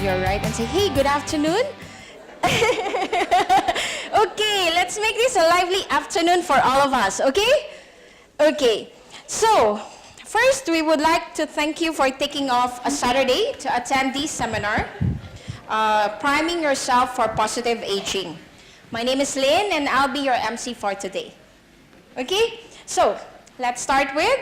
your right and say, hey, good afternoon. Okay, let's make this a lively afternoon for all of us, okay? Okay, so first we would like to thank you for taking off a Saturday to attend this seminar, Priming Yourself for Positive Aging. My name is Lynn and I'll be your MC for today. Okay, so let's start with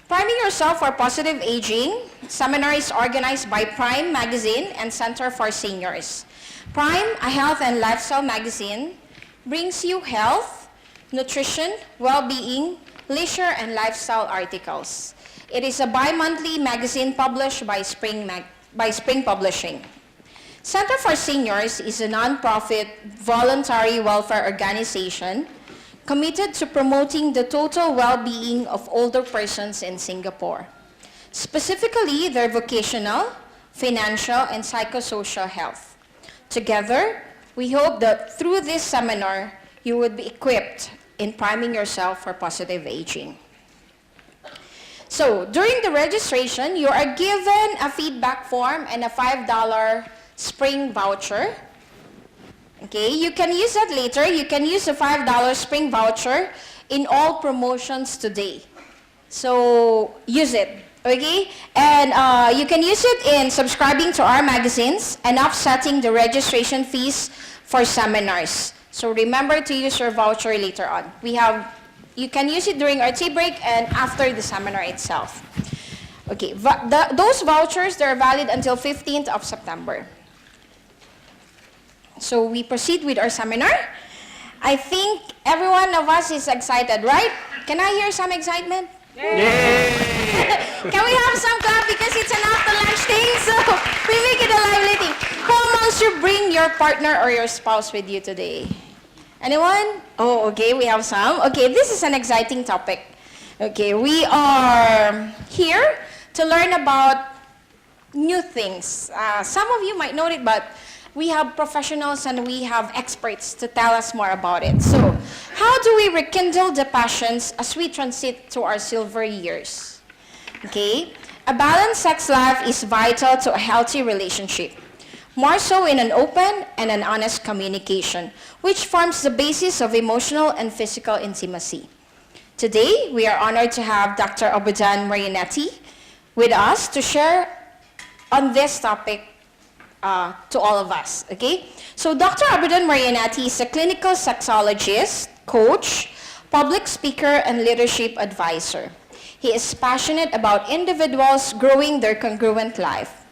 Priming Yourself for Positive Aging. Seminar is organized by Prime Magazine and Center for Seniors. Prime, a health and lifestyle magazine, brings you health, nutrition, well-being, leisure, and lifestyle articles. It is a bi-monthly magazine published by Spring Publishing. Center for Seniors is a non-profit voluntary welfare organization committed to promoting the total well-being of older persons in Singapore, specifically their vocational, financial, and psychosocial health. Together, we hope that through this seminar, you would be equipped in priming yourself for positive aging. So, during the registration, you are given a feedback form and a $5 spring voucher. Okay, you can use that later. You can use the $5 spring voucher in all promotions today. So, use it, okay? And you can use it in subscribing to our magazines and offsetting the registration fees for seminars. So, remember to use your voucher later on. You can use it during our tea break and after the seminar itself. Okay, those vouchers, they're valid until 15th of September. So we proceed with our seminar. I think every one of us is excited, right? Can I hear some excitement? Yay! Can we have some clap because it's an after lunch thing, so we make it a lively thing. Who amongst you bring your partner or your spouse with you today? Anyone? Oh, okay, we have some. Okay, this is an exciting topic. Okay, we are here to learn about new things. Some of you might know it, but we have professionals and we have experts to tell us more about it. So, how do we rekindle the passions as we transit to our silver years? Okay, a balanced sex life is vital to a healthy relationship, more so in an open and an honest communication, which forms the basis of emotional and physical intimacy. Today, we are honored to have Dr. Oberdan Marianetti with us to share on this topic to all of us, okay? So Dr. Oberdan Marianetti is a clinical sexologist, coach, public speaker, and leadership advisor. He is passionate about individuals growing their congruent life.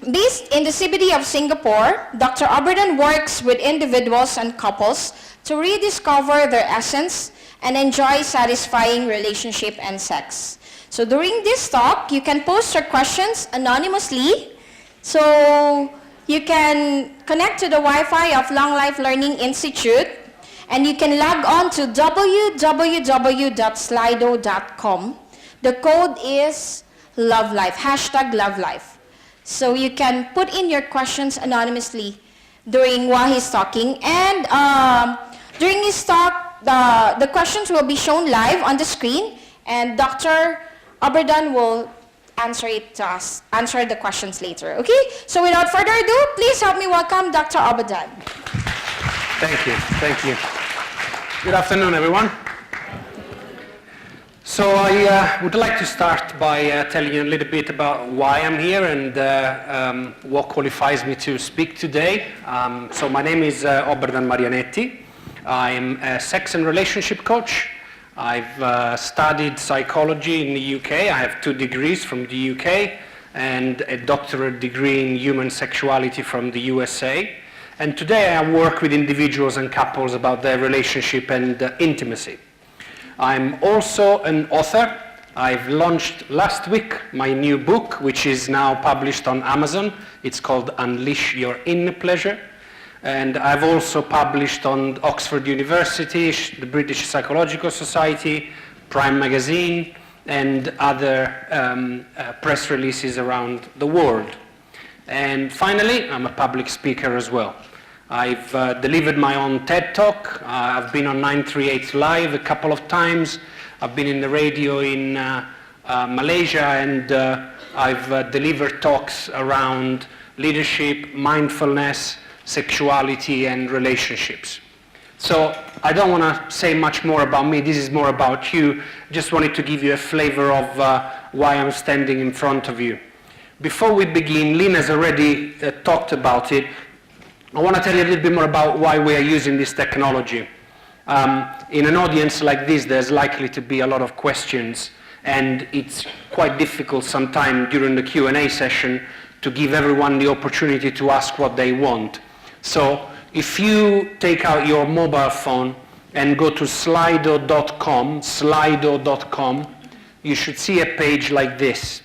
Based in the CBD of Singapore, Dr. Oberdan works with individuals and couples to rediscover their essence and enjoy satisfying relationship and sex. So during this talk, you can post your questions anonymously. So you can connect to the Wi-Fi of Long Life Learning Institute, and you can log on to www.slido.com. The code is LoveLife, #LoveLife. So you can put in your questions anonymously while he's talking. And during his talk, the questions will be shown live on the screen, and Dr. Oberdan will answer the questions later, okay? So without further ado, please help me welcome Dr. Oberdan. Thank you. Good afternoon, everyone. So I would like to start by telling you a little bit about why I'm here and what qualifies me to speak today. So my name is Oberdan Marianetti. I'm a sex and relationship coach. I've studied psychology in the UK. I have 2 degrees from the UK and a doctorate degree in human sexuality from the USA. And today I work with individuals and couples about their relationship and intimacy. I'm also an author. I've launched last week my new book, which is now published on Amazon. It's called Unleash Your Inner Pleasure. And I've also published on Oxford University, the British Psychological Society, Prime Magazine, and other press releases around the world. And finally, I'm a public speaker as well. I've delivered my own TED Talk. I've been on 938 Live a couple of times. I've been in the radio in Malaysia, and I've delivered talks around leadership, mindfulness, sexuality, and relationships. So I don't want to say much more about me. This is more about you. Just wanted to give you a flavor of why I'm standing in front of you. Before we begin, Lynn has already talked about it. I want to tell you a little bit more about why we are using this technology. In an audience like this, there's likely to be a lot of questions, and it's quite difficult sometimes during the Q&A session to give everyone the opportunity to ask what they want. So if you take out your mobile phone and go to slido.com, you should see a page like this.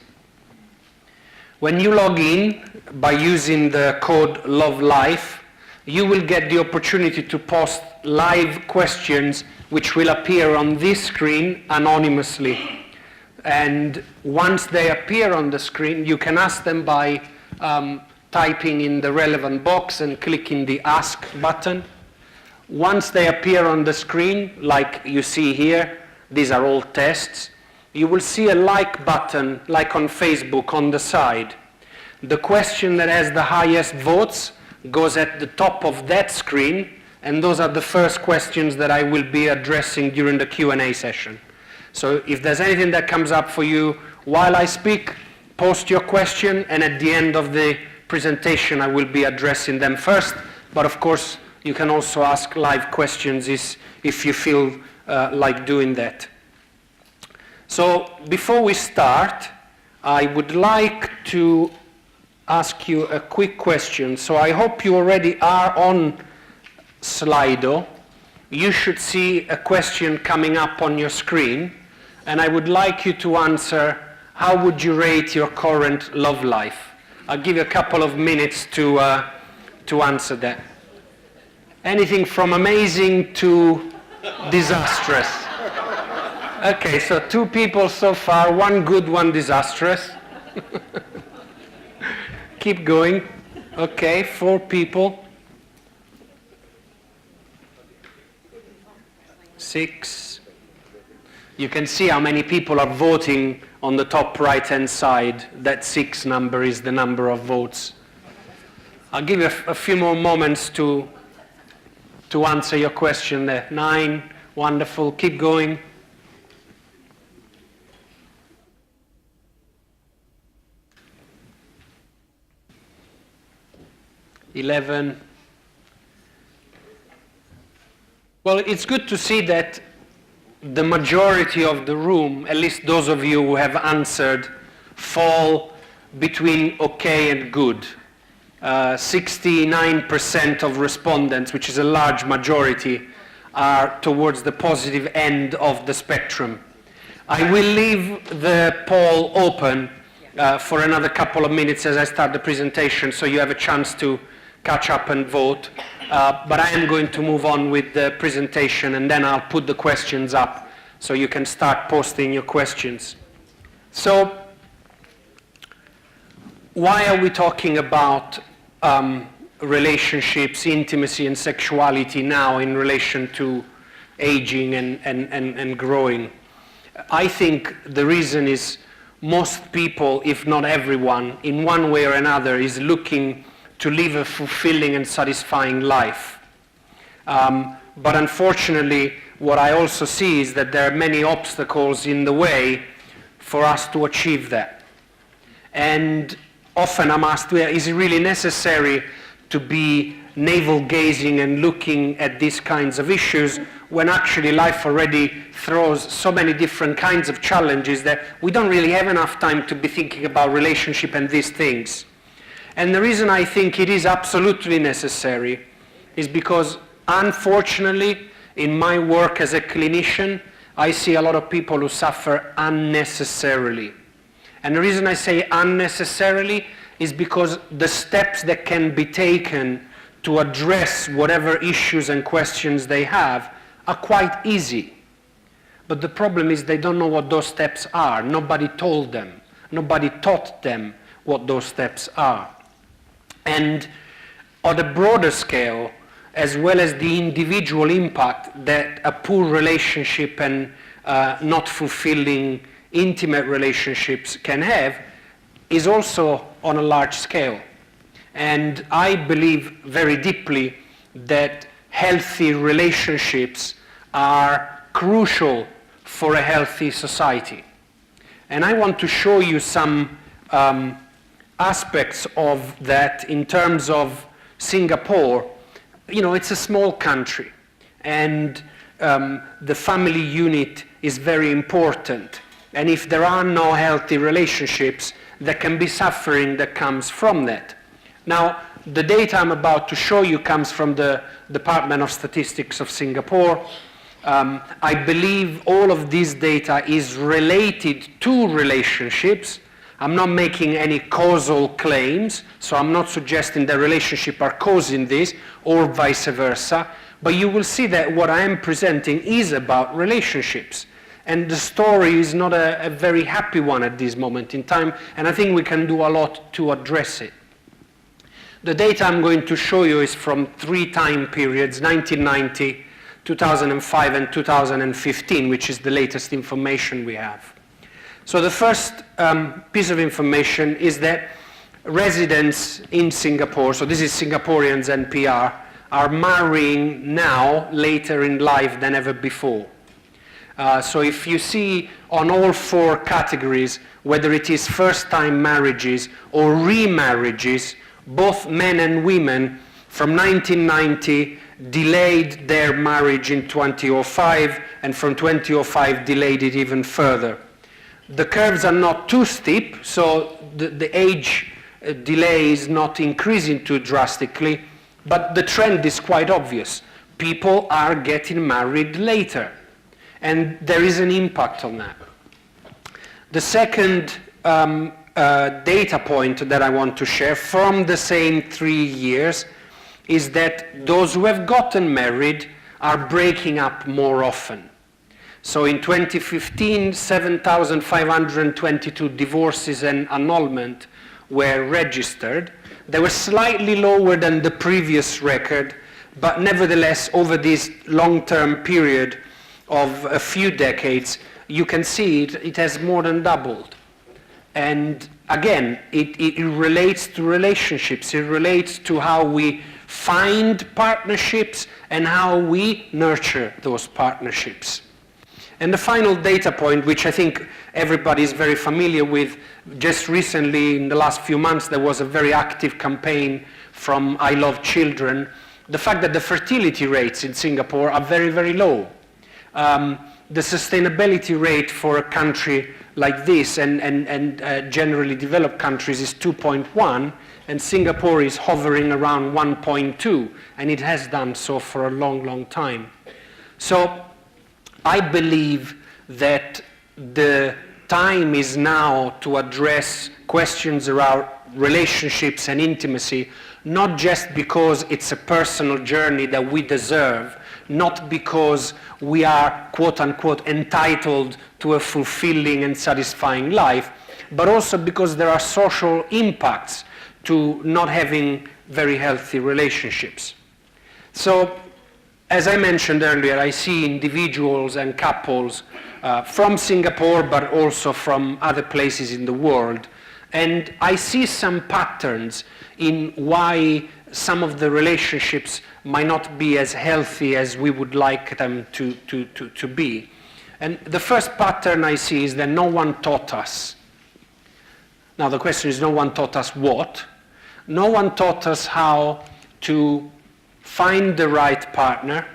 When you log in by using the code LOVELIFE, you will get the opportunity to post live questions which will appear on this screen anonymously. And once they appear on the screen, you can ask them by typing in the relevant box and clicking the Ask button. Once they appear on the screen, like you see here, these are all tests, you will see a like button, like on Facebook, on the side. The question that has the highest votes goes at the top of that screen, and those are the first questions that I will be addressing during the Q&A session. So if there's anything that comes up for you while I speak, post your question, and at the end of the presentation I will be addressing them first, but of course you can also ask live questions if you feel like doing that. So before we start, I would like to ask you a quick question. So I hope you already are on Slido. You should see a question coming up on your screen, and I would like you to answer, how would you rate your current love life? I'll give you a couple of minutes to answer that. Anything from amazing to disastrous. Okay, so 2 people so far, 1 good, 1 disastrous. Keep going. Okay, 4 people. 6. You can see how many people are voting on the top right-hand side. That 6 number is the number of votes. I'll give you a few more moments to answer your question there. 9, wonderful, keep going. 11. Well, it's good to see that the majority of the room, at least those of you who have answered, fall between okay and good. 69% of respondents, which is a large majority, are towards the positive end of the spectrum. I will leave the poll open for another couple of minutes as I start the presentation, so you have a chance to catch up and vote. But I am going to move on with the presentation, and then I'll put the questions up so you can start posting your questions. So, why are we talking about relationships, intimacy, and sexuality now in relation to aging and growing? I think the reason is most people, if not everyone, in one way or another, is looking to live a fulfilling and satisfying life. But unfortunately, what I also see is that there are many obstacles in the way for us to achieve that. And often I'm asked, well, is it really necessary to be navel-gazing and looking at these kinds of issues when actually life already throws so many different kinds of challenges that we don't really have enough time to be thinking about relationship and these things? And the reason I think it is absolutely necessary is because, unfortunately, in my work as a clinician, I see a lot of people who suffer unnecessarily. And the reason I say unnecessarily is because the steps that can be taken to address whatever issues and questions they have are quite easy. But the problem is they don't know what those steps are. Nobody told them. Nobody taught them what those steps are. And on a broader scale, as well as the individual impact that a poor relationship and not fulfilling intimate relationships can have, is also on a large scale. And I believe very deeply that healthy relationships are crucial for a healthy society. And I want to show you some aspects of that in terms of Singapore. You know, it's a small country, and the family unit is very important. And if there are no healthy relationships, there can be suffering that comes from that. Now, the data I'm about to show you comes from the Department of Statistics of Singapore. I believe all of this data is related to relationships. I'm not making any causal claims, so I'm not suggesting that relationships are causing this, or vice versa. But you will see that what I am presenting is about relationships. And the story is not a very happy one at this moment in time, and I think we can do a lot to address it. The data I'm going to show you is from 3 time periods, 1990, 2005, and 2015, which is the latest information we have. So the first piece of information is that residents in Singapore, so this is Singaporeans and PR, are marrying now later in life than ever before. So if you see on all 4 categories, whether it is first-time marriages or remarriages, both men and women from 1990 delayed their marriage in 2005, and from 2005 delayed it even further. The curves are not too steep, so the age delay is not increasing too drastically, but the trend is quite obvious. People are getting married later, and there is an impact on that. The second data point that I want to share from the same 3 years is that those who have gotten married are breaking up more often. So in 2015, 7,522 divorces and annulment were registered. They were slightly lower than the previous record, but nevertheless, over this long-term period of a few decades, you can see it has more than doubled. And again, it relates to relationships. It relates to how we find partnerships and how we nurture those partnerships. And the final data point, which I think everybody is very familiar with, just recently, in the last few months, there was a very active campaign from I Love Children. The fact that the fertility rates in Singapore are very, very low. The sustainability rate for a country like this and generally developed countries is 2.1, and Singapore is hovering around 1.2, and it has done so for a long, long time. So I believe that the time is now to address questions around relationships and intimacy, not just because it's a personal journey that we deserve, not because we are, quote unquote, entitled to a fulfilling and satisfying life, but also because there are social impacts to not having very healthy relationships. So, as I mentioned earlier, I see individuals and couples from Singapore, but also from other places in the world. And I see some patterns in why some of the relationships might not be as healthy as we would like them to be. And the first pattern I see is that no one taught us. Now the question is, no one taught us what? No one taught us how to find the right partner,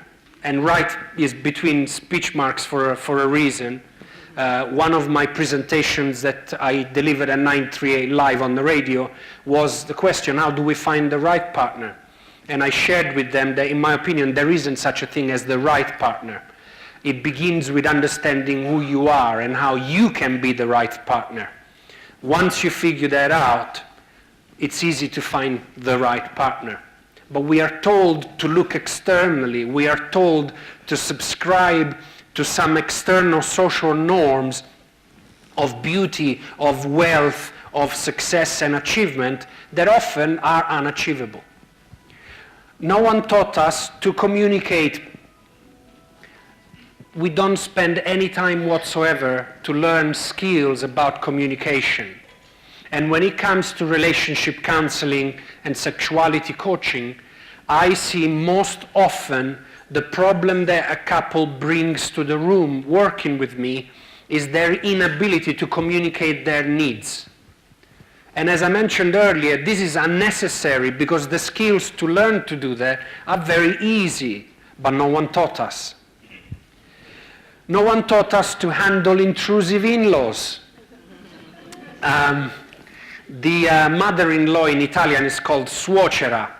and right is between speech marks for a reason. One of my presentations that I delivered at 938 live on the radio was the question, how do we find the right partner? And I shared with them that, in my opinion, there isn't such a thing as the right partner. It begins with understanding who you are and how you can be the right partner. Once you figure that out, it's easy to find the right partner. But we are told to look externally. We are told to subscribe to some external social norms of beauty, of wealth, of success and achievement that often are unachievable. No one taught us to communicate we don't spend any time whatsoever to learn skills about communication. And when it comes to relationship counseling and sexuality coaching, I see most often the problem that a couple brings to the room working with me is their inability to communicate their needs. And as I mentioned earlier, this is unnecessary because the skills to learn to do that are very easy, but no one taught us. No one taught us to handle intrusive in-laws. The mother-in-law in Italian is called suocera,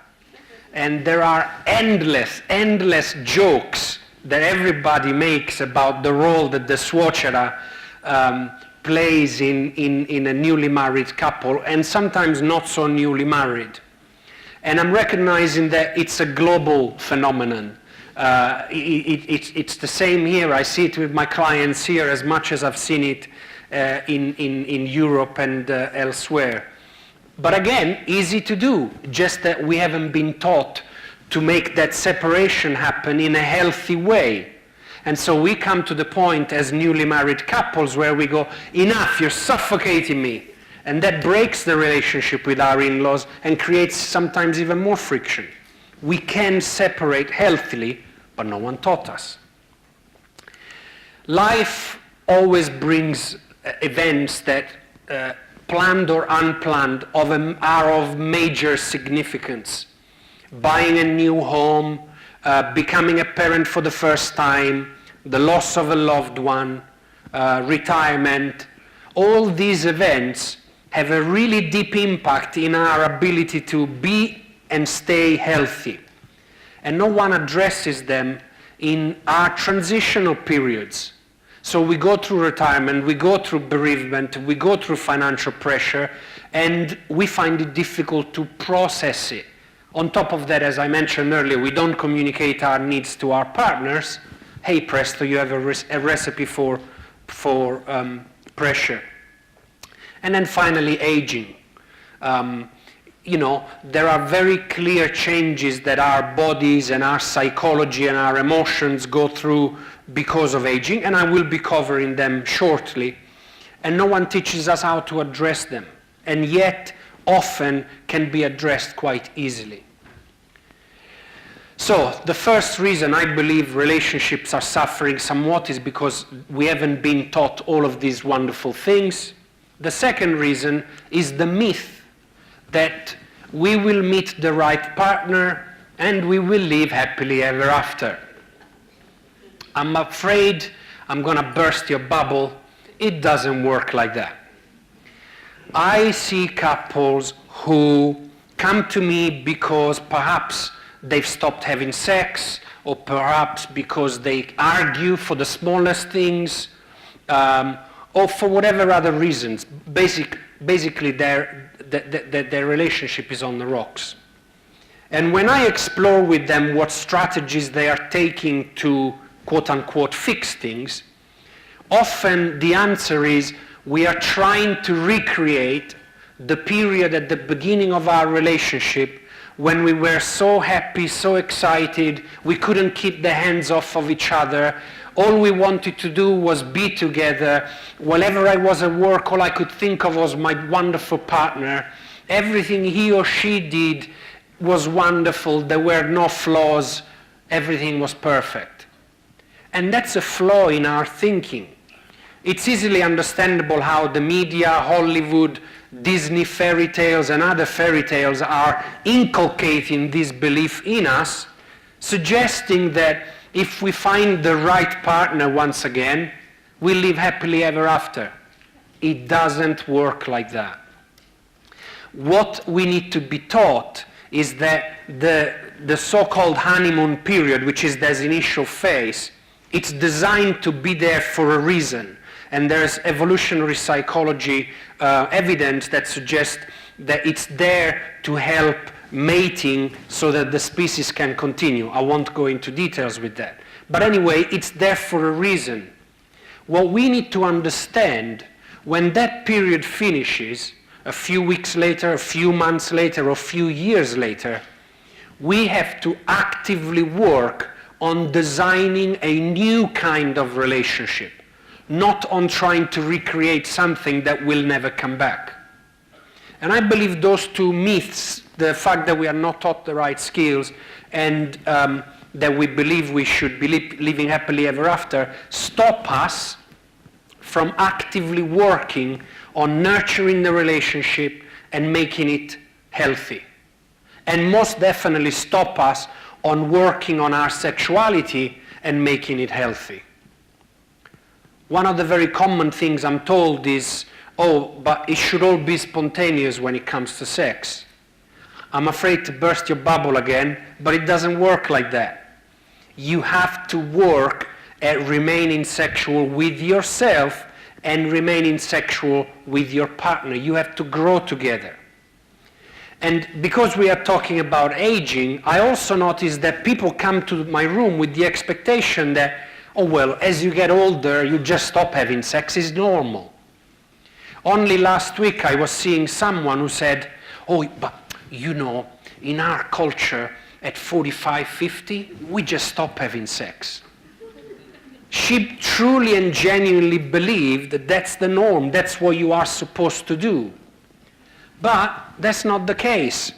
and there are endless jokes that everybody makes about the role that the suocera plays in a newly married couple, and sometimes not so newly married. And I'm recognizing that it's a global phenomenon. It's the same here. I see it with my clients here as much as I've seen it in Europe and elsewhere. But again, easy to do, just that we haven't been taught to make that separation happen in a healthy way. And so we come to the point as newly married couples where we go, enough, you're suffocating me. And that breaks the relationship with our in-laws and creates sometimes even more friction. We can separate healthily, but no one taught us. Life always brings events that, planned or unplanned, are of major significance. Buying a new home, becoming a parent for the first time, the loss of a loved one, retirement, all these events have a really deep impact in our ability to be and stay healthy. And no one addresses them in our transitional periods. So we go through retirement, we go through bereavement, we go through financial pressure, and we find it difficult to process it. On top of that, as I mentioned earlier, we don't communicate our needs to our partners. Hey, presto, you have a recipe for pressure. And then finally, aging. There are very clear changes that our bodies and our psychology and our emotions go through because of aging, and I will be covering them shortly. And no one teaches us how to address them, and yet often can be addressed quite easily. So the first reason I believe relationships are suffering somewhat is because we haven't been taught all of these wonderful things. The second reason is the myth that we will meet the right partner and we will live happily ever after. I'm afraid I'm going to burst your bubble. It doesn't work like that. I see couples who come to me because perhaps they've stopped having sex, or perhaps because they argue for the smallest things, or for whatever other reasons. Basically, their relationship is on the rocks. And when I explore with them what strategies they are taking to quote-unquote fix things, often the answer is we are trying to recreate the period at the beginning of our relationship when we were so happy, so excited, we couldn't keep the hands off of each other. All we wanted to do was be together. Whenever I was at work, all I could think of was my wonderful partner. Everything he or she did was wonderful. There were no flaws. Everything was perfect. And that's a flaw in our thinking. It's easily understandable how the media, Hollywood, Disney fairy tales and other fairy tales are inculcating this belief in us, suggesting that if we find the right partner once again, we'll live happily ever after. It doesn't work like that. What we need to be taught is that the so-called honeymoon period, which is this initial phase, it's designed to be there for a reason. And there's evolutionary psychology evidence that suggests that it's there to help mating so that the species can continue. I won't go into details with that. But anyway, it's there for a reason. What we need to understand, when that period finishes, a few weeks later, a few months later, or a few years later, we have to actively work on designing a new kind of relationship, not on trying to recreate something that will never come back. And I believe those two myths, the fact that we are not taught the right skills and that we believe we should be living happily ever after, stop us from actively working on nurturing the relationship and making it healthy. And most definitely stop us on working on our sexuality and making it healthy. One of the very common things I'm told is, oh, but it should all be spontaneous when it comes to sex. I'm afraid to burst your bubble again, but it doesn't work like that. You have to work at remaining sexual with yourself and remaining sexual with your partner. You have to grow together. And because we are talking about aging, I also notice that people come to my room with the expectation that, oh well, as you get older, you just stop having sex, it's normal. Only last week I was seeing someone who said, oh, but you know, in our culture, at 45, 50, we just stop having sex. She truly and genuinely believed that that's the norm, that's what you are supposed to do. But that's not the case.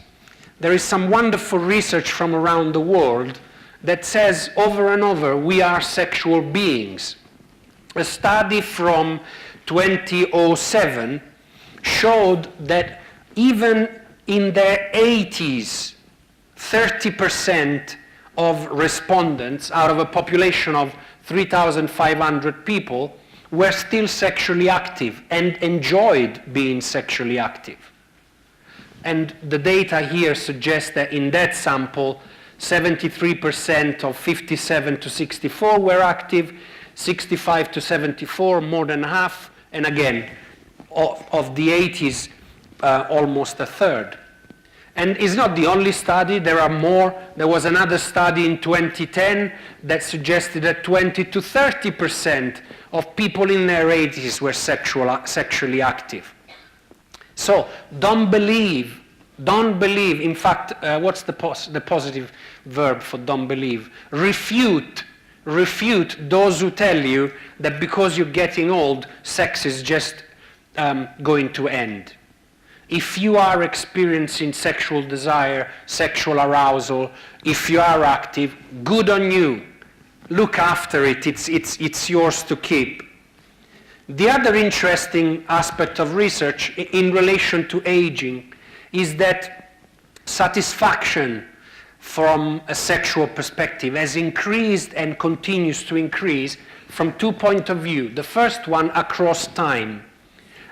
There is some wonderful research from around the world that says over and over, we are sexual beings. A study from 2007 showed that even in their 80s, 30% of respondents out of a population of 3,500 people were still sexually active and enjoyed being sexually active. And the data here suggests that in that sample, 73% of 57 to 64 were active, 65 to 74, more than half, and again, of the 80s, almost a third. And it's not the only study, there are more. There was another study in 2010 that suggested that 20 to 30% of people in their 80s were sexually active. So don't believe, in fact, what's the positive verb for don't believe? Refute those who tell you that because you're getting old, sex is just going to end. If you are experiencing sexual desire, sexual arousal, if you are active, good on you. Look after it, it's yours to keep. The other interesting aspect of research in relation to aging is that satisfaction from a sexual perspective has increased and continues to increase from 2 points of view. The first one, across time.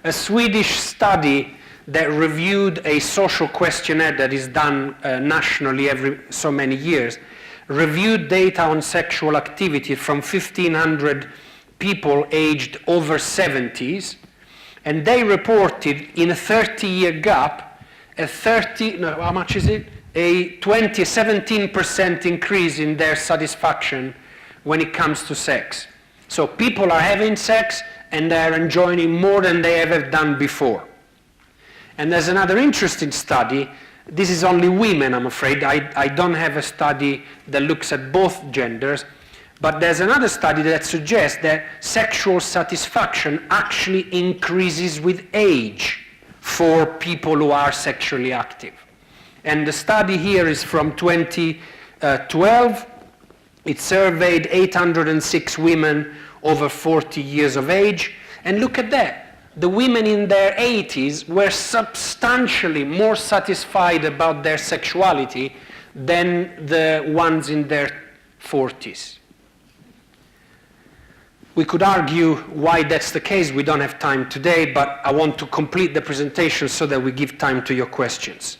A Swedish study that reviewed a social questionnaire that is done nationally every so many years, reviewed data on sexual activity from 1,500 people aged over 70s, and they reported in a 30-year gap a 17% increase in their satisfaction when it comes to sex. So people are having sex and they're enjoying it more than they ever done before. And there's another interesting study. This is only women, I'm afraid. I don't have a study that looks at both genders. But there's another study that suggests that sexual satisfaction actually increases with age for people who are sexually active. And the study here is from 2012. It surveyed 806 women over 40 years of age. And look at that. The women in their 80s were substantially more satisfied about their sexuality than the ones in their 40s. We could argue why that's the case. We don't have time today, but I want to complete the presentation so that we give time to your questions.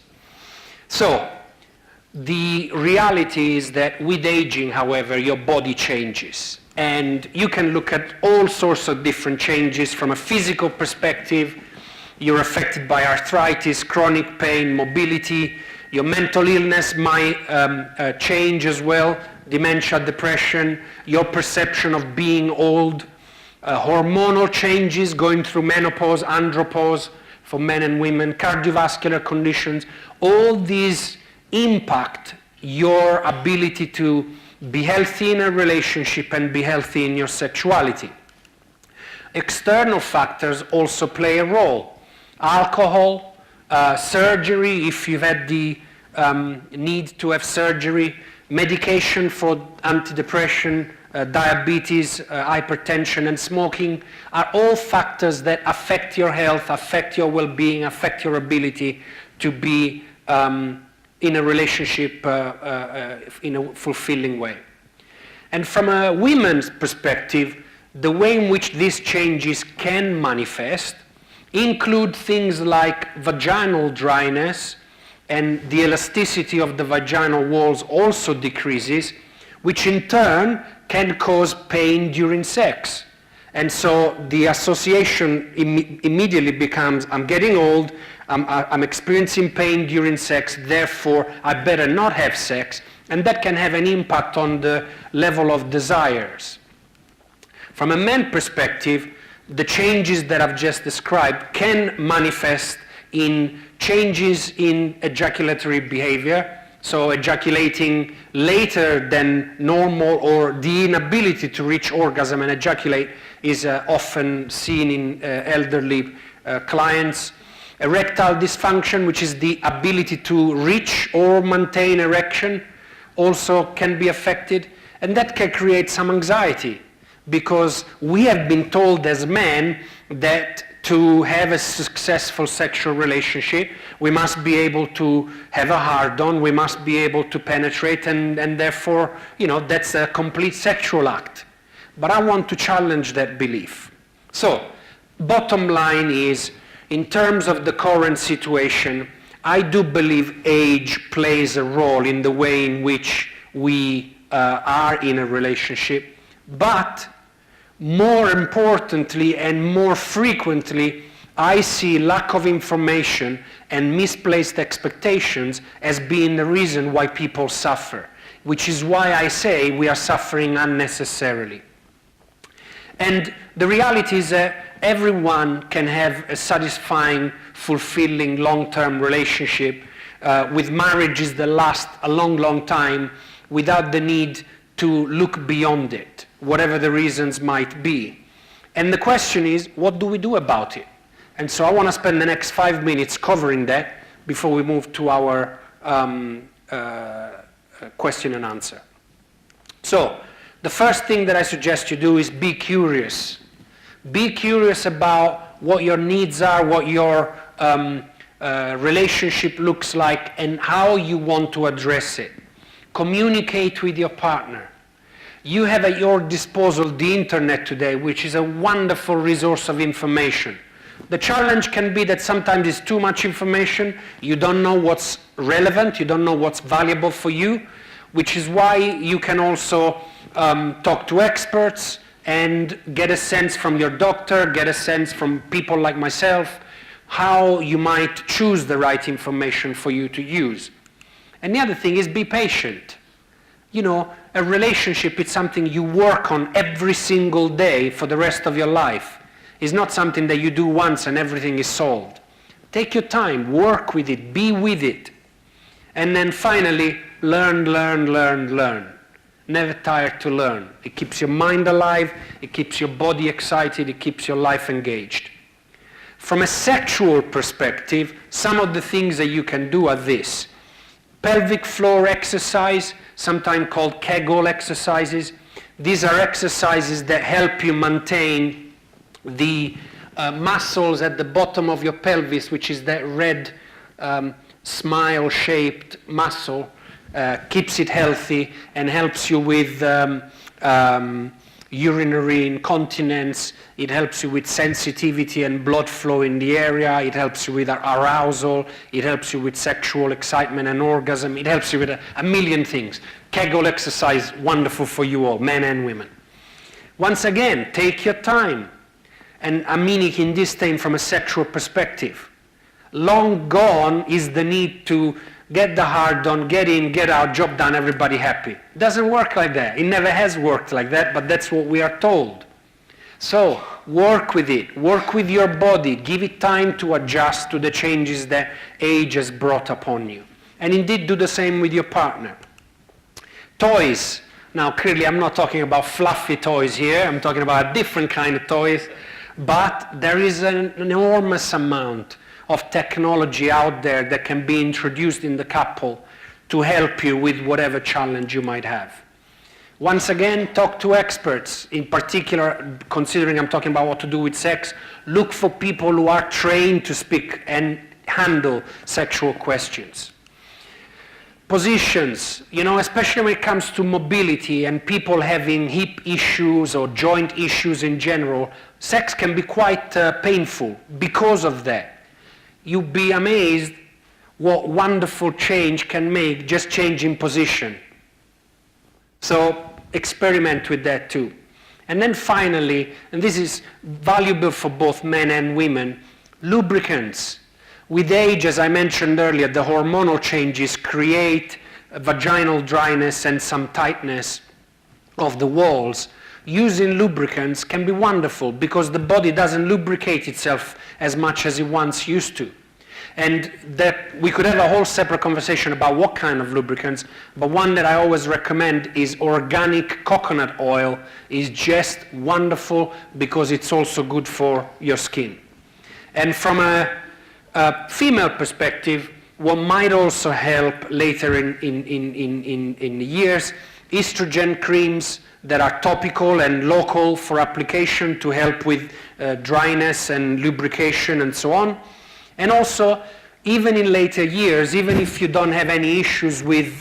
So, the reality is that with aging, however, your body changes. And you can look at all sorts of different changes from a physical perspective. You're affected by arthritis, chronic pain, mobility. Your mental illness might change as well, dementia, depression, your perception of being old, hormonal changes, going through menopause, andropause for men and women, cardiovascular conditions. All these impact your ability to be healthy in a relationship and be healthy in your sexuality. External factors also play a role. Alcohol, surgery, if you've had the need to have surgery, medication for antidepressant, diabetes, hypertension, and smoking are all factors that affect your health, affect your well-being, affect your ability to be in a relationship in a fulfilling way. And from a woman's perspective, the way in which these changes can manifest include things like vaginal dryness, and the elasticity of the vaginal walls also decreases, which in turn can cause pain during sex. And so the association immediately becomes, I'm getting old, I'm experiencing pain during sex, therefore I better not have sex, and that can have an impact on the level of desires. From a man's perspective, the changes that I've just described can manifest in changes in ejaculatory behavior, so ejaculating later than normal, or the inability to reach orgasm and ejaculate is often seen in elderly clients. Erectile dysfunction, which is the ability to reach or maintain erection, also can be affected, and that can create some anxiety, because we have been told as men that to have a successful sexual relationship, we must be able to have a hard-on, we must be able to penetrate, and therefore, that's a complete sexual act. But I want to challenge that belief. So, bottom line is, in terms of the current situation, I do believe age plays a role in the way in which we are in a relationship, but more importantly and more frequently, I see lack of information and misplaced expectations as being the reason why people suffer, which is why I say we are suffering unnecessarily. And the reality is that everyone can have a satisfying, fulfilling, long-term relationship with marriages that last a long, long time without the need to look beyond it, whatever the reasons might be. And the question is, what do we do about it? And so I want to spend the next 5 minutes covering that before we move to our question and answer. So, the first thing that I suggest you do is be curious. Be curious about what your needs are, what your relationship looks like, and how you want to address it. Communicate with your partner. You have at your disposal the internet today, which is a wonderful resource of information. The challenge can be that sometimes it's too much information, you don't know what's relevant, you don't know what's valuable for you, which is why you can also talk to experts and get a sense from your doctor, get a sense from people like myself, how you might choose the right information for you to use. And the other thing is be patient. A relationship is something you work on every single day for the rest of your life. It's not something that you do once and everything is solved. Take your time, work with it, be with it. And then finally, learn. Never tired to learn. It keeps your mind alive, it keeps your body excited, it keeps your life engaged. From a sexual perspective, some of the things that you can do are this. Pelvic floor exercise, sometimes called Kegel exercises. These are exercises that help you maintain the muscles at the bottom of your pelvis, which is that red smile-shaped muscle, keeps it healthy and helps you with urinary incontinence. It helps you with sensitivity and blood flow in the area. It helps you with arousal. It helps you with sexual excitement and orgasm. It helps you with a million things. Kegel exercise, wonderful for you all, men and women. Once again, take your time. And I'm meaning in this thing from a sexual perspective. Long gone is the need to get the hard on, get in, get out, job done, everybody happy. It doesn't work like that. It never has worked like that, but that's what we are told. So, work with it. Work with your body. Give it time to adjust to the changes that age has brought upon you. And indeed, do the same with your partner. Toys Now, clearly, I'm not talking about fluffy toys here. I'm talking about a different kind of toys. But there is an enormous amount of technology out there that can be introduced in the couple to help you with whatever challenge you might have. Once again, talk to experts. In particular, considering I'm talking about what to do with sex, look for people who are trained to speak and handle sexual questions. Positions, especially when it comes to mobility and people having hip issues or joint issues in general, sex can be quite painful because of that. You'd be amazed what wonderful change can make just changing position. So experiment with that too. And then finally, and this is valuable for both men and women, lubricants. With age, as I mentioned earlier, the hormonal changes create vaginal dryness and some tightness of the walls. Using lubricants can be wonderful because the body doesn't lubricate itself as much as it once used to. And that we could have a whole separate conversation about what kind of lubricants, but one that I always recommend is organic coconut oil. Is just wonderful because it's also good for your skin. And from a female perspective, what might also help later in the years, estrogen creams that are topical and local for application to help with dryness and lubrication and so on. And also, even in later years, even if you don't have any issues with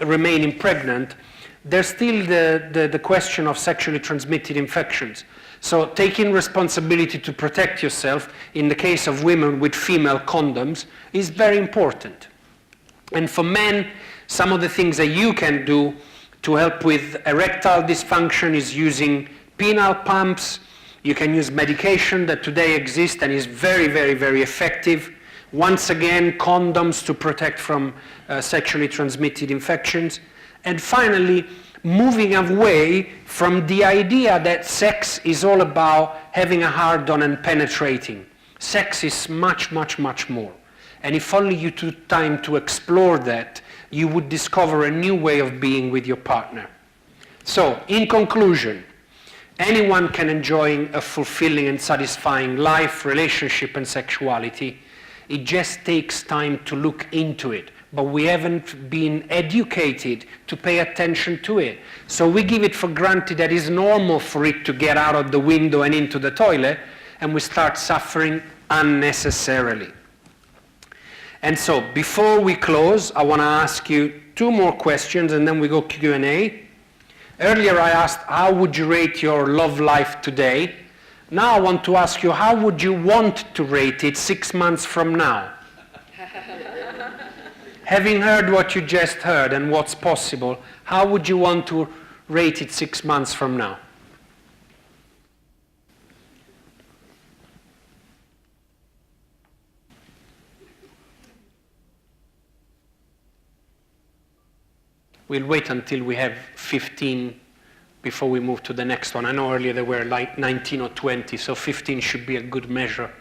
remaining pregnant, there's still the question of sexually transmitted infections. So taking responsibility to protect yourself, in the case of women with female condoms, is very important. And for men, some of the things that you can do to help with erectile dysfunction is using penile pumps. You can use medication that today exists and is very, very, very effective. Once again, condoms to protect from sexually transmitted infections. And finally, moving away from the idea that sex is all about having a hard-on and penetrating. Sex is much, much, much more. And if only you took time to explore that, you would discover a new way of being with your partner. So, in conclusion, anyone can enjoy a fulfilling and satisfying life, relationship, and sexuality. It just takes time to look into it. But we haven't been educated to pay attention to it. So we give it for granted that it's normal for it to get out of the window and into the toilet, and we start suffering unnecessarily. And so before we close, I want to ask you two more questions, and then we go Q&A. Earlier I asked, how would you rate your love life today? Now I want to ask you, how would you want to rate it 6 months from now? Having heard what you just heard and what's possible, how would you want to rate it 6 months from now? We'll wait until we have 15 before we move to the next one. I know earlier there were like 19 or 20, so 15 should be a good measure.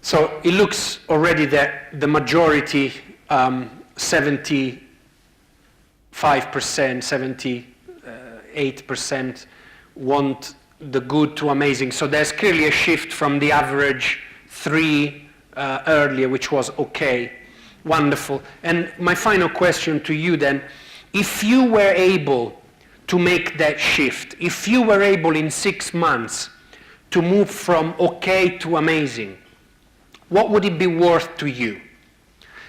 So it looks already that the majority, 75%, 78% want the good to amazing. So there's clearly a shift from the average 3 earlier, which was okay. Wonderful. And my final question to you then, if you were able to make that shift, if you were able in 6 months to move from okay to amazing, what would it be worth to you?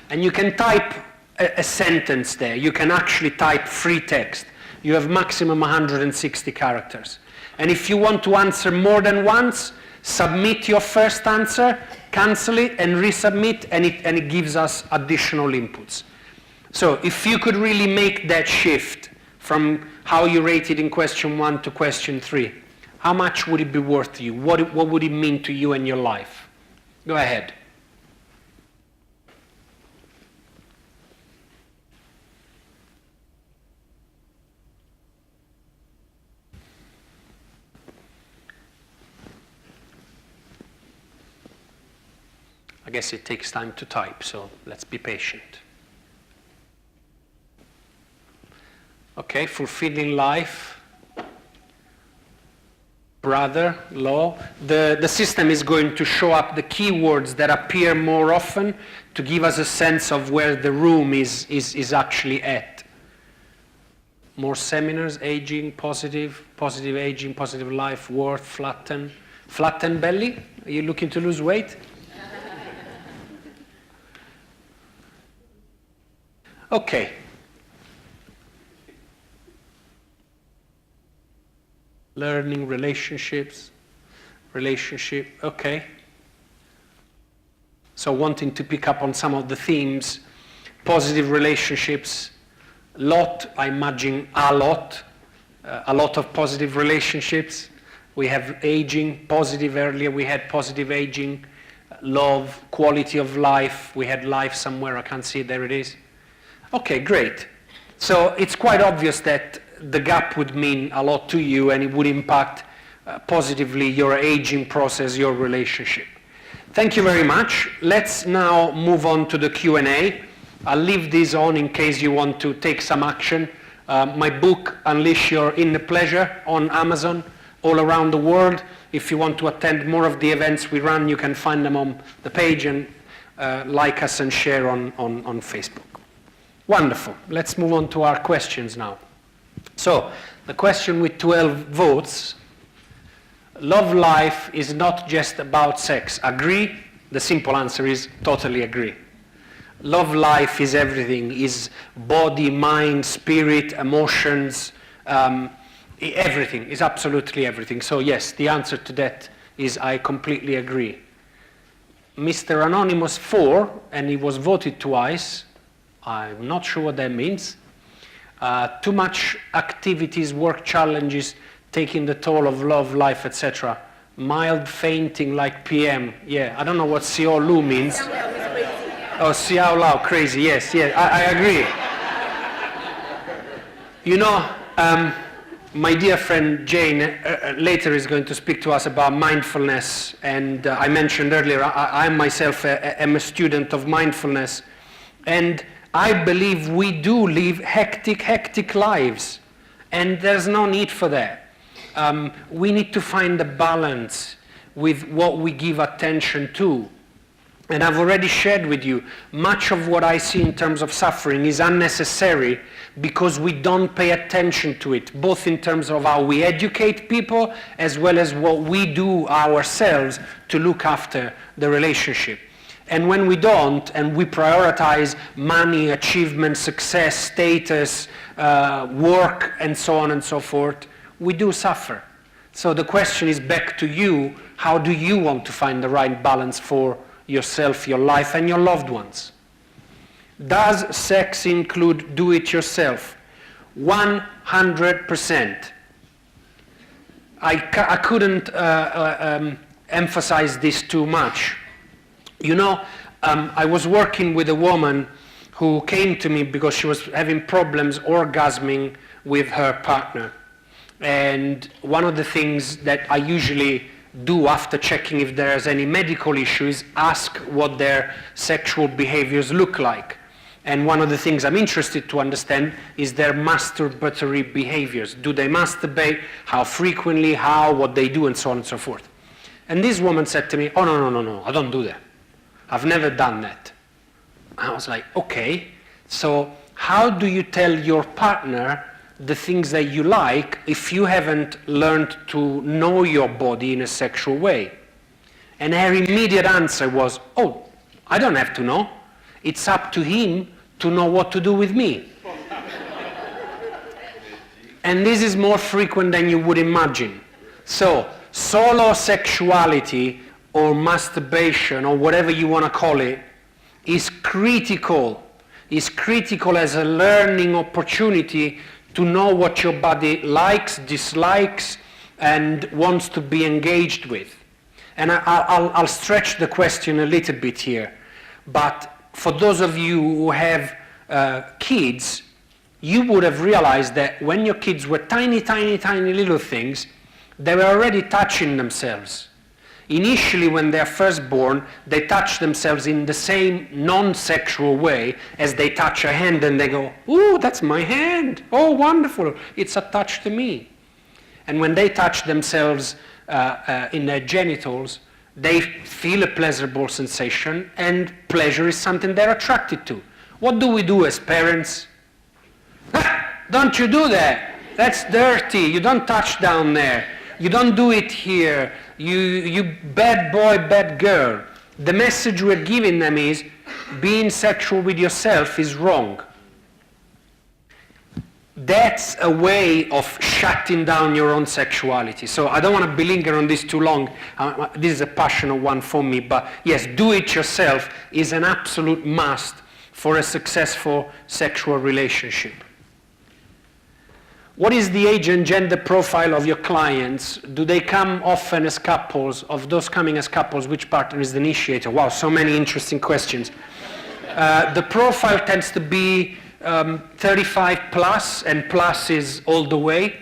And you can type a sentence there. You can actually type free text. You have maximum 160 characters. And if you want to answer more than once, submit your first answer, cancel it, and resubmit, and it gives us additional inputs. So if you could really make that shift from how you rated in question 1 to question 3, how much would it be worth to you? What would it mean to you and your life? Go ahead. I guess it takes time to type, so let's be patient. Okay, fulfilling life. Brother, law. The system is going to show up the keywords that appear more often to give us a sense of where the room is actually at. More seminars, aging, positive aging, positive life, worth, flatten. Flatten belly? Are you looking to lose weight? Okay. Learning, relationships, okay. So wanting to pick up on some of the themes, positive relationships, I imagine a lot of positive relationships. We have aging, positive earlier, we had positive aging, love, quality of life, we had life somewhere, I can't see it, there it is. Okay, great. So it's quite obvious that the gap would mean a lot to you and it would impact positively your aging process, your relationship. Thank you very much. Let's now move on to the Q&A. I'll leave this on in case you want to take some action. My book, Unleash Your Inner Pleasure, on Amazon, all around the world. If you want to attend more of the events we run, you can find them on the page and like us and share on Facebook. Wonderful. Let's move on to our questions now. So, the question with 12 votes, love life is not just about sex. Agree? The simple answer is totally agree. Love life is everything, is body, mind, spirit, emotions, everything, is absolutely everything. So yes, the answer to that is I completely agree. Mr. Anonymous 4, and he was voted twice, I'm not sure what that means. Too much activities, work challenges, taking the toll of love, life, etc. Mild fainting like PM. Yeah, I don't know what Siolu means. Oh, Siao Lao, crazy, yes, I agree. You know, my dear friend Jane later is going to speak to us about mindfulness, and I mentioned earlier, I myself am a student of mindfulness, and I believe we do live hectic lives, and there's no need for that. We need to find a balance with what we give attention to. And I've already shared with you, much of what I see in terms of suffering is unnecessary because we don't pay attention to it, both in terms of how we educate people as well as what we do ourselves to look after the relationship. And when we don't, and we prioritize money, achievement, success, status, work, and so on and so forth, we do suffer. So the question is back to you, how do you want to find the right balance for yourself, your life, and your loved ones? Does sex include do-it-yourself? 100%. I couldn't emphasize this too much. You know, I was working with a woman who came to me because she was having problems orgasming with her partner. And one of the things that I usually do after checking if there's any medical issue is ask what their sexual behaviors look like. And one of the things I'm interested to understand is their masturbatory behaviors. Do they masturbate? How frequently? How? What they do? And so on and so forth. And this woman said to me, oh, no, I don't do that. I've never done that. I was like, okay, so how do you tell your partner the things that you like if you haven't learned to know your body in a sexual way? And her immediate answer was, oh, I don't have to know. It's up to him to know what to do with me. And this is more frequent than you would imagine. So, solo sexuality or masturbation or whatever you want to call it is critical as a learning opportunity to know what your body likes, dislikes, and wants to be engaged with. And I'll stretch the question a little bit here, but for those of you who have kids, you would have realized that when your kids were tiny little things, they were already touching themselves. Initially, when they're first born, they touch themselves in the same non-sexual way as they touch a hand and they go, "Ooh, that's my hand. Oh, wonderful. It's attached to me." And when they touch themselves in their genitals, they feel a pleasurable sensation, and pleasure is something they're attracted to. What do we do as parents? Don't you do that. That's dirty. You don't touch down there. You don't do it here. You bad boy, bad girl. The message we're giving them is being sexual with yourself is wrong. That's a way of shutting down your own sexuality. So I don't want to belinger on this too long. This is a passionate one for me. But yes, do it yourself is an absolute must for a successful sexual relationship. What is the age and gender profile of your clients? Do they come often as couples? Of those coming as couples, which partner is the initiator? Wow, so many interesting questions. The profile tends to be 35 plus, and plus is all the way.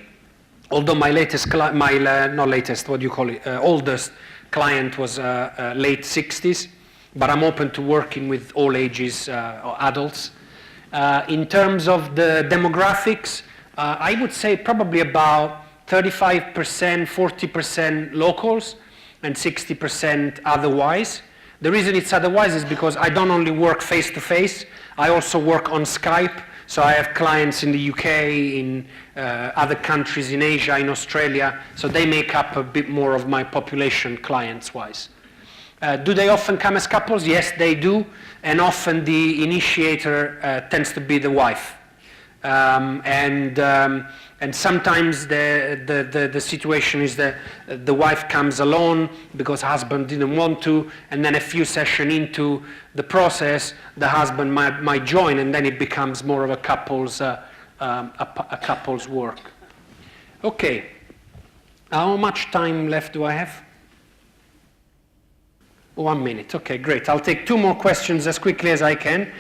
Although my latest, not latest, what do you call it? Oldest client was late 60s, but I'm open to working with all ages, adults. In terms of the demographics, I would say probably about 35%, 40% locals, and 60% otherwise. The reason it's otherwise is because I don't only work face-to-face, I also work on Skype. So I have clients in the UK, in other countries, in Asia, in Australia, so they make up a bit more of my population clients-wise. Do they often come as couples? Yes, they do, and often the initiator tends to be the wife. And sometimes the situation is that the wife comes alone because husband didn't want to, and then a few sessions into the process, the husband might join, and then it becomes more of a couple's work. Okay, how much time left do I have? 1 minute. Okay, great. I'll take 2 more questions as quickly as I can.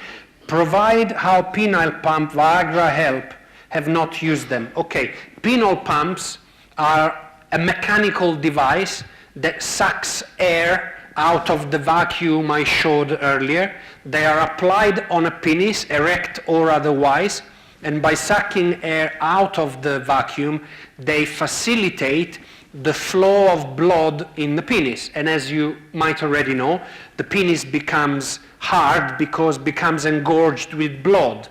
Provide how penile pump, Viagra help, have not used them. Okay, penile pumps are a mechanical device that sucks air out of the vacuum I showed earlier. They are applied on a penis, erect or otherwise, and by sucking air out of the vacuum, they facilitate the flow of blood in the penis. And as you might already know, the penis becomes hard because it becomes engorged with blood.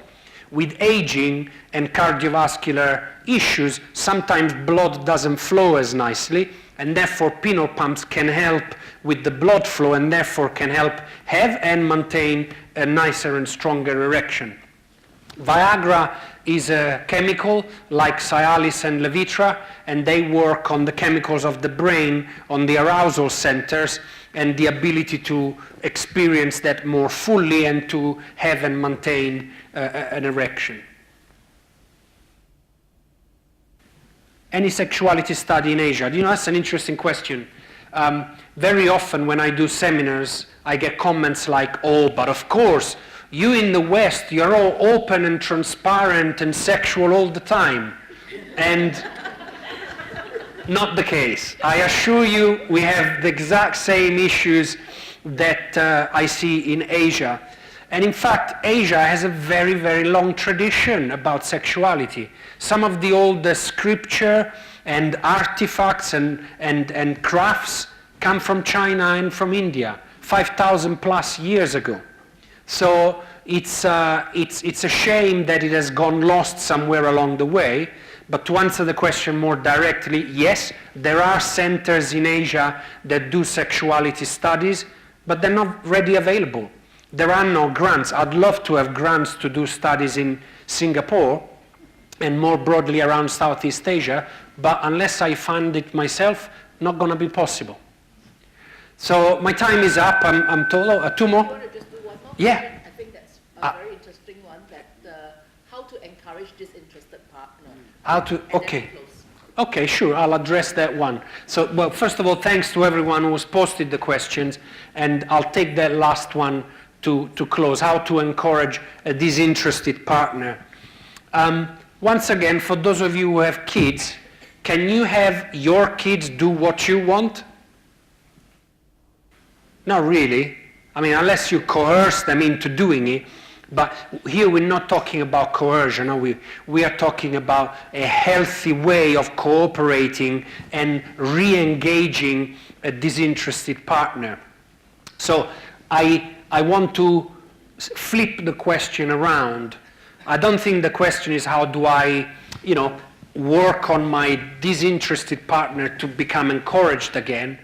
With aging and cardiovascular issues, sometimes blood doesn't flow as nicely, and therefore penile pumps can help with the blood flow and therefore can help have and maintain a nicer and stronger erection. Viagra is a chemical like Cialis and Levitra, and they work on the chemicals of the brain, on the arousal centers, and the ability to experience that more fully and to have and maintain an erection. Any sexuality study in Asia? You know, that's an interesting question. Very often when I do seminars, I get comments like, "Oh, but of course, you in the West, you're all open and transparent and sexual all the time." And not the case. I assure you, we have the exact same issues that I see in Asia. And in fact, Asia has a very, very long tradition about sexuality. Some of the oldest scripture and artifacts and crafts come from China and from India, 5,000 plus years ago. So it's a shame that it has gone lost somewhere along the way. But to answer the question more directly, yes, there are centers in Asia that do sexuality studies, but they're not readily available. There are no grants. I'd love to have grants to do studies in Singapore and more broadly around Southeast Asia, but unless I fund it myself, not going to be possible. So my time is up. I'm told. 2 more? I want to just do one more? Yeah. I think that's a very interesting one, that how to encourage this interested partner. How to, And then okay. we close. Okay, sure, I'll address that one. So, well, first of all, thanks to everyone who has posted the questions, and I'll take that last one to close, how to encourage a disinterested partner. Once again, for those of you who have kids, can you have your kids do what you want? Not really. I mean, unless you coerce them into doing it. But here we're not talking about coercion. No? We are talking about a healthy way of cooperating and re-engaging a disinterested partner. So I want to flip the question around. I don't think the question is how do I, work on my disinterested partner to become encouraged again.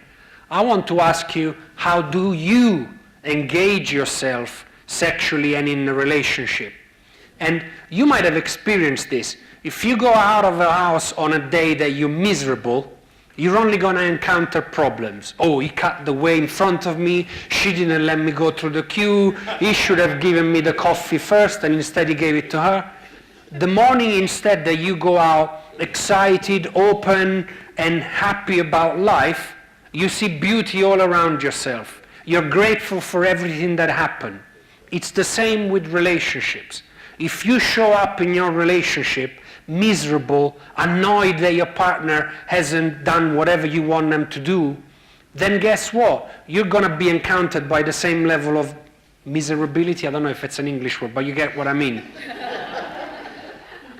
I want to ask you, how do you engage yourself sexually and in a relationship? And you might have experienced this. If you go out of the house on a day that you're miserable, you're only going to encounter problems. Oh, he cut the way in front of me, she didn't let me go through the queue, he should have given me the coffee first and instead he gave it to her. The morning instead that you go out excited, open and happy about life, you see beauty all around yourself. You're grateful for everything that happened. It's the same with relationships. If you show up in your relationship miserable, annoyed that your partner hasn't done whatever you want them to do, then guess what? You're going to be encountered by the same level of miserability. I don't know if it's an English word, but you get what I mean.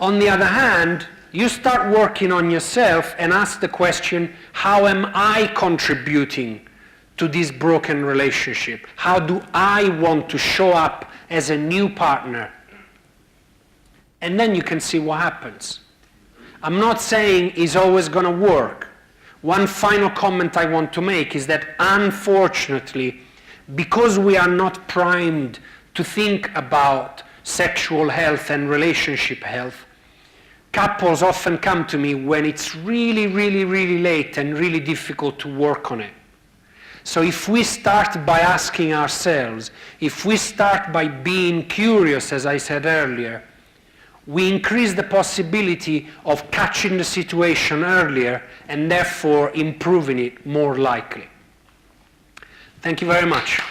On the other hand, you start working on yourself and ask the question, how am I contributing to this broken relationship? How do I want to show up as a new partner? And then you can see what happens. I'm not saying it's always going to work. One final comment I want to make is that unfortunately, because we are not primed to think about sexual health and relationship health, couples often come to me when it's really, really, really late and really difficult to work on it. So if we start by asking ourselves, if we start by being curious, as I said earlier, we increase the possibility of catching the situation earlier and therefore improving it more likely. Thank you very much.